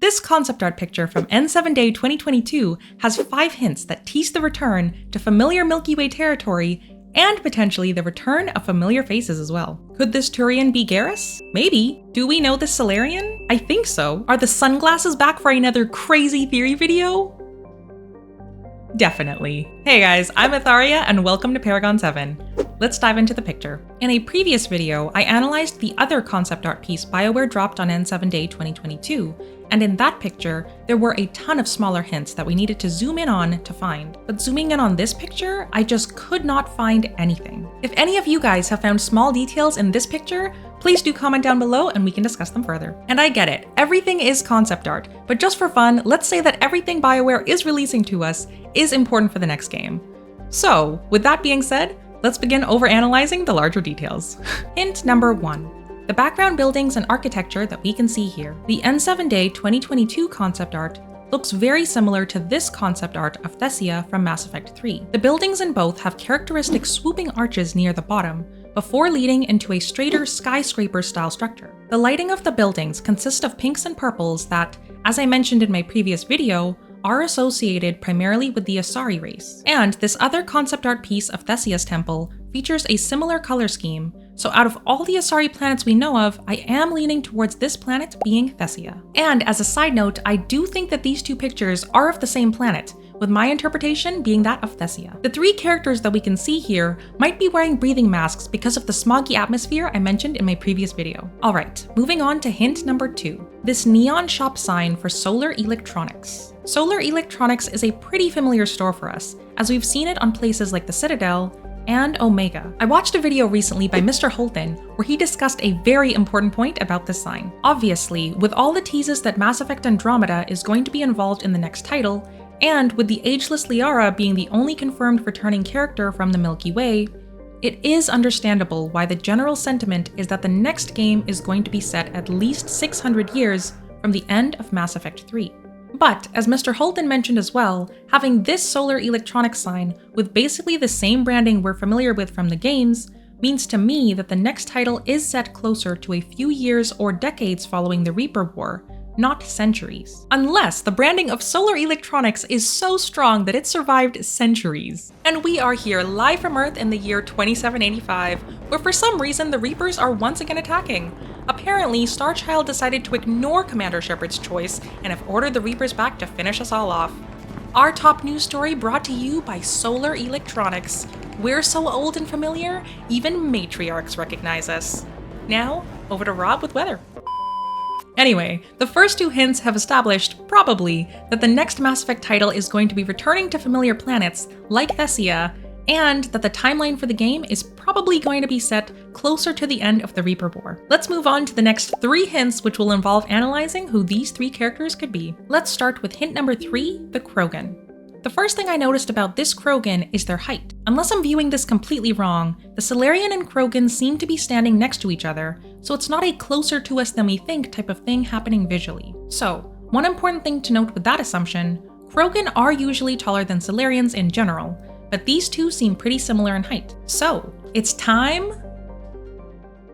This concept art picture from N7 Day 2022 has 5 hints that tease the return to familiar Milky Way territory and potentially the return of familiar faces as well. Could this Turian be Garrus? Maybe. Do we know this Solarian? I think so. Are the sunglasses back for another crazy theory video? Definitely. Hey guys, I'm Atharia and welcome to Paragon 7. Let's dive into the picture. In a previous video, I analyzed the other concept art piece Bioware dropped on N7 Day 2022, and in that picture, there were a ton of smaller hints that we needed to zoom in on to find. But zooming in on this picture, I just could not find anything. If any of you guys have found small details in this picture, please do comment down below and we can discuss them further. And I get it, everything is concept art, but just for fun, let's say that everything Bioware is releasing to us is important for the next game. So, with that being said, let's begin overanalyzing the larger details. Hint number 1. The background buildings and architecture that we can see here. The N7 Day 2022 concept art looks very similar to this concept art of Thessia from Mass Effect 3. The buildings in both have characteristic swooping arches near the bottom, before leading into a straighter skyscraper-style structure. The lighting of the buildings consists of pinks and purples that, as I mentioned in my previous video, are associated primarily with the Asari race. And this other concept art piece of Thessia's temple features a similar color scheme, so out of all the Asari planets we know of, I am leaning towards this planet being Thessia. And as a side note, I do think that these two pictures are of the same planet, with my interpretation being that of Thessia. The 3 characters that we can see here might be wearing breathing masks because of the smoggy atmosphere I mentioned in my previous video. Alright, moving on to hint number 2. This neon shop sign for Solar Electronics. Solar Electronics is a pretty familiar store for us, as we've seen it on places like the Citadel and Omega. I watched a video recently by Mr. Holton where he discussed a very important point about this sign. Obviously, with all the teases that Mass Effect Andromeda is going to be involved in the next title, and with the ageless Liara being the only confirmed returning character from the Milky Way, it is understandable why the general sentiment is that the next game is going to be set at least 600 years from the end of Mass Effect 3. But, as Mr. Holton mentioned as well, having this Solar Electronics sign with basically the same branding we're familiar with from the games means to me that the next title is set closer to a few years or decades following the Reaper War, not centuries. Unless the branding of Solar Electronics is so strong that it survived centuries. And we are here live from Earth in the year 2785, where for some reason the Reapers are once again attacking. Apparently, Starchild decided to ignore Commander Shepard's choice and have ordered the Reapers back to finish us all off. Our top news story brought to you by Solar Electronics. We're so old and familiar, even matriarchs recognize us. Now, over to Rob with weather. Anyway, the first 2 hints have established, probably, that the next Mass Effect title is going to be returning to familiar planets like Thessia, and that the timeline for the game is probably going to be set closer to the end of the Reaper War. Let's move on to the next 3 hints, which will involve analyzing who these 3 characters could be. Let's start with hint number 3, the Krogan. The first thing I noticed about this Krogan is their height. Unless I'm viewing this completely wrong, the Solarian and Krogan seem to be standing next to each other, so it's not a closer to us than we think type of thing happening visually. So, one important thing to note with that assumption, Krogan are usually taller than Solarians in general, but these two seem pretty similar in height. So, it's time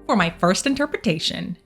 for my first interpretation.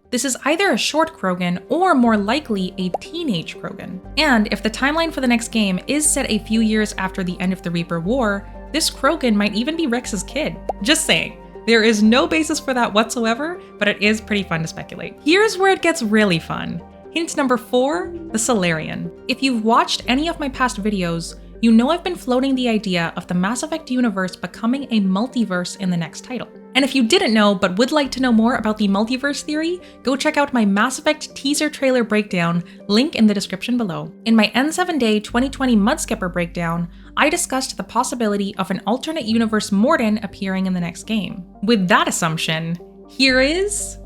This is either a short Krogan or more likely a teenage Krogan. And if the timeline for the next game is set a few years after the end of the Reaper War, this Krogan might even be Rex's kid. Just saying. There is no basis for that whatsoever, but it is pretty fun to speculate. Here's where it gets really fun. Hint number 4, the Solarian. If you've watched any of my past videos, you know I've been floating the idea of the Mass Effect universe becoming a multiverse in the next title. And if you didn't know but would like to know more about the multiverse theory, go check out my Mass Effect teaser trailer breakdown, link in the description below. In my N7 Day 2020 Mudskipper breakdown, I discussed the possibility of an alternate universe Mordin appearing in the next game. With that assumption, here is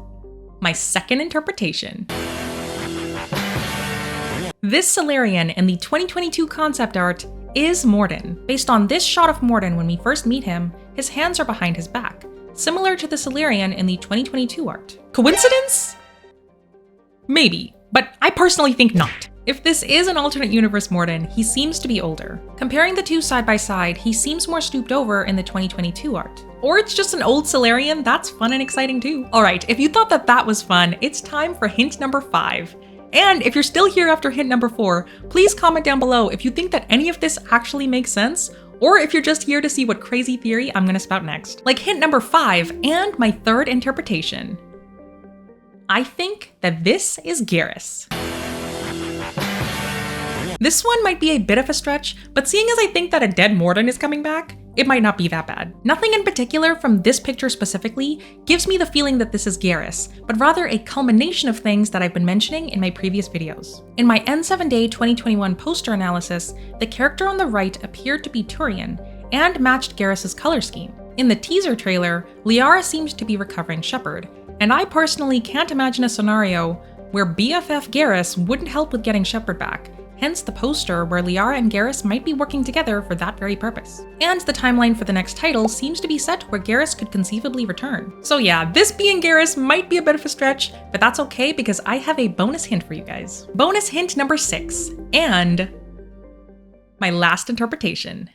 my second interpretation. This Solarian in the 2022 concept art is Mordin. Based on this shot of Mordin when we first meet him, his hands are behind his back, similar to the Solarian in the 2022 art. Coincidence? Maybe, but I personally think not. If this is an alternate universe Mordin, he seems to be older. Comparing the two side by side, he seems more stooped over in the 2022 art. Or it's just an old Solarian, that's fun and exciting too. Alright, if you thought that was fun, it's time for hint number 5. And if you're still here after hint number 4, please comment down below if you think that any of this actually makes sense, or if you're just here to see what crazy theory I'm gonna spout next. Like hint number 5 and my third interpretation. I think that this is Garrus. This one might be a bit of a stretch, but seeing as I think that a dead Morden is coming back, it might not be that bad. Nothing in particular from this picture specifically gives me the feeling that this is Garrus, but rather a culmination of things that I've been mentioning in my previous videos. In my N7-Day 2021 poster analysis, the character on the right appeared to be Turian, and matched Garrus's color scheme. In the teaser trailer, Liara seemed to be recovering Shepard, and I personally can't imagine a scenario where BFF Garrus wouldn't help with getting Shepard back, hence the poster where Liara and Garrus might be working together for that very purpose. And the timeline for the next title seems to be set where Garrus could conceivably return. So yeah, this being Garrus might be a bit of a stretch, but that's okay because I have a bonus hint for you guys. Bonus hint number 6, and my last interpretation.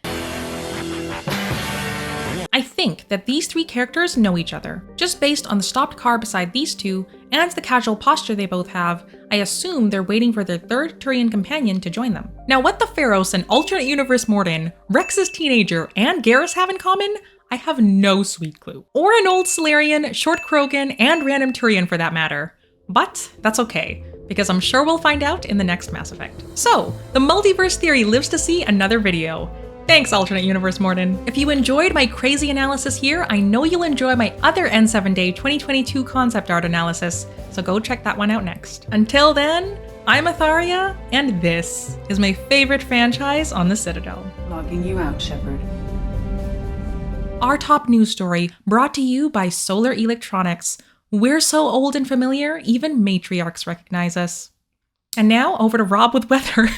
I think that these 3 characters know each other. Just based on the stopped car beside these two, and the casual posture they both have, I assume they're waiting for their third Turian companion to join them. Now what the Pharos and alternate universe Morden, Rex's teenager, and Garrus have in common, I have no sweet clue. Or an old Solarian, short Krogan, and random Turian for that matter. But that's okay, because I'm sure we'll find out in the next Mass Effect. So, the multiverse theory lives to see another video. Thanks, alternate universe Morden. If you enjoyed my crazy analysis here, I know you'll enjoy my other N7-Day 2022 concept art analysis, so go check that one out next. Until then, I'm Atharia, and this is my favorite franchise on the Citadel. Logging you out, Shepard. Our top news story brought to you by Solar Electronics. We're so old and familiar, even matriarchs recognize us. And now over to Rob with weather.